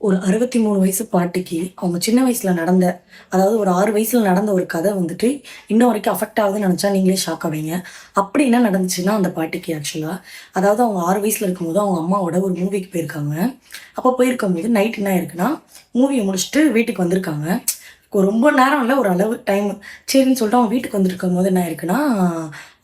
ஒரு 63 வயசு பாட்டிக்கு, அவங்க சின்ன வயசுல நடந்த அதாவது ஒரு 6 வயசுல நடந்த ஒரு கதை வந்துட்டு, இன்ன வரைக்கும் அஃபெக்ட் ஆகுதுன்னு நெனச்சா நீங்களே ஷாக் ஆவீங்க. அப்படி என்ன நடந்துச்சுன்னா, அந்த பாட்டிக்கு ஆக்சுவலா, அதாவது அவங்க 6 வயசுல இருக்கும்போது, அவங்க அம்மாவோட ஒரு மூவிக்கு போயிருக்காங்க. அப்போ போயிருக்கும்போது நைட் என்ன ஆயிருக்குன்னா, மூவிய முடிச்சுட்டு வீட்டுக்கு வந்திருக்காங்க. ரொம்ப நேரம் இல்ல, ஒரு அளவு டைம். சரின்னு சொல்லிட்டு அவங்க வீட்டுக்கு வந்திருக்கும்போது என்ன ஆயிருக்குன்னா,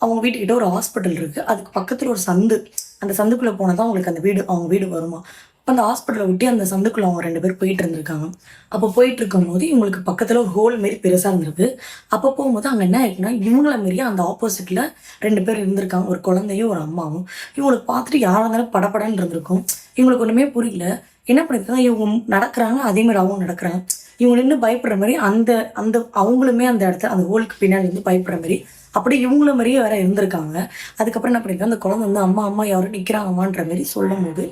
அவங்க வீட்டுக்கிட்ட ஒரு ஹாஸ்பிட்டல் இருக்கு. அதுக்கு பக்கத்துல ஒரு சந்து. அந்த சந்துக்குள்ள போனா தான் அவங்களுக்கு அந்த வீடு அவங்க வீடு வருமாம். அப்ப அந்த ஹாஸ்பிட்டல ஒட்டி அந்த சந்துக்குள்ள அவங்க 2 பேர் போயிட்டு இருந்திருக்காங்க. அப்போ போயிட்டு இருக்கும்போது இவங்களுக்கு பக்கத்துல ஒரு ஹோல் மாரி பெருசா இருந்திருக்கு. அப்போ போகும்போது அங்க என்ன ஆயிருக்குன்னா, இவங்கள மாரியே அந்த ஆப்போசிட்ல 2 பேர் இருந்திருக்காங்க. ஒரு குழந்தையும், ஒரு அம்மாவும். இவங்கள பார்த்துட்டு யாரா இருந்தாலும் படபடன்னு இருந்திருக்கும். இவங்களுக்கு ஒண்ணுமே புரியல. என்ன பண்ணியிருக்காங்க, இவங்க நடக்குறாங்க. அதே மாரி அவங்க நடக்குறாங்க. இவங்க நின்னு பயப்படுற மாரி அந்த அந்த அவங்களுமே அந்த இடத்துல அந்த ஹோலுக்கு பின்னாடி இருந்து பயப்படுற மாரி, அப்படியே இவங்கள மாரியே வேற இருந்திருக்காங்க. அதுக்கப்புறம் என்ன பண்ணியிருக்காங்க, அந்த குழந்தை வந்து அம்மா, அம்மா யாரோ நிக்கிறாங்கம்மான்ற மாரி சொல்லும்போது,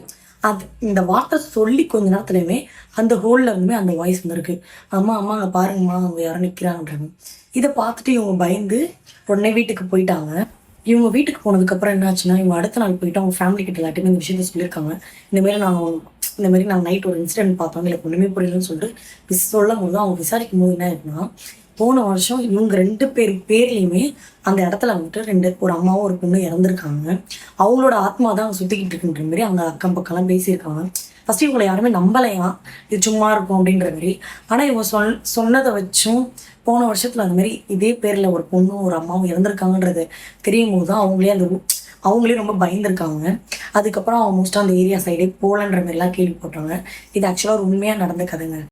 அது இந்த வார்த்தை சொல்லி கொஞ்ச நேரத்துலயுமே அந்த ஹோல்ல இருந்துமே அந்த வாய்ஸ் வந்திருக்கு. அம்மா, அம்மா அங்க பாருங்கம்மா, அங்க யாரோ நிக்கிறாங்கன்றாங்க. இத பார்த்துட்டு இவங்க பயந்து உடனே வீட்டுக்கு போயிட்டாங்க. இவங்க வீட்டுக்கு போனதுக்கப்புறம் என்ன ஆச்சுன்னா, இவங்க அடுத்த நாள் போயிட்டு அவங்க ஃபேமிலி கிட்ட எல்லார்ட்டயுமே இந்த விஷயத்த சொல்லியிருக்காங்க. இந்த மாரி நாங்க நைட் ஒரு இன்சிடென்ட் பார்த்தோம். எங்களுக்கு ஒண்ணுமே புரியலன்னு சொல்லிட்டு சொல்லும்போது, அவங்க விசாரிக்கும்போது என்ன ஆயிருக்குன்னா, போன வருஷம் இவங்க 2 பேர் பேர்லயுமே அந்த இடத்துல வந்துட்டு 2 ஒரு அம்மாவும், ஒரு பொண்ணும் இறந்துருக்காங்க. அவங்களோட ஆத்மா தான் அங்க சுத்திக்கிட்டு இருக்குன்ற மாரி அங்க அக்கம் பக்கம்லாம் பேசியிருக்காங்க. ஃபர்ஸ்ட் இவங்கள யாருமே நம்பலையாம். இது சும்மா இருக்கும் அப்படின்ற மாரி. ஆனா இவங்க சொன்னத வச்சும் போன வருஷத்துல அந்த மாரி இதே பேர்ல ஒரு பொண்ணும், ஒரு அம்மாவும் இறந்துருக்காங்கன்றது தெரியும்போது தான் அவங்களே ரொம்ப பயந்துருக்காங்க. அதுக்கப்புறம் அவங்க மோஸ்ட்டா அந்த ஏரியா சைடே போலன்ற மாரிலாம் கேள்விப்பட்டாங்க. இது ஆக்சுவலா ஒரு உண்மையா நடந்த கதைங்க.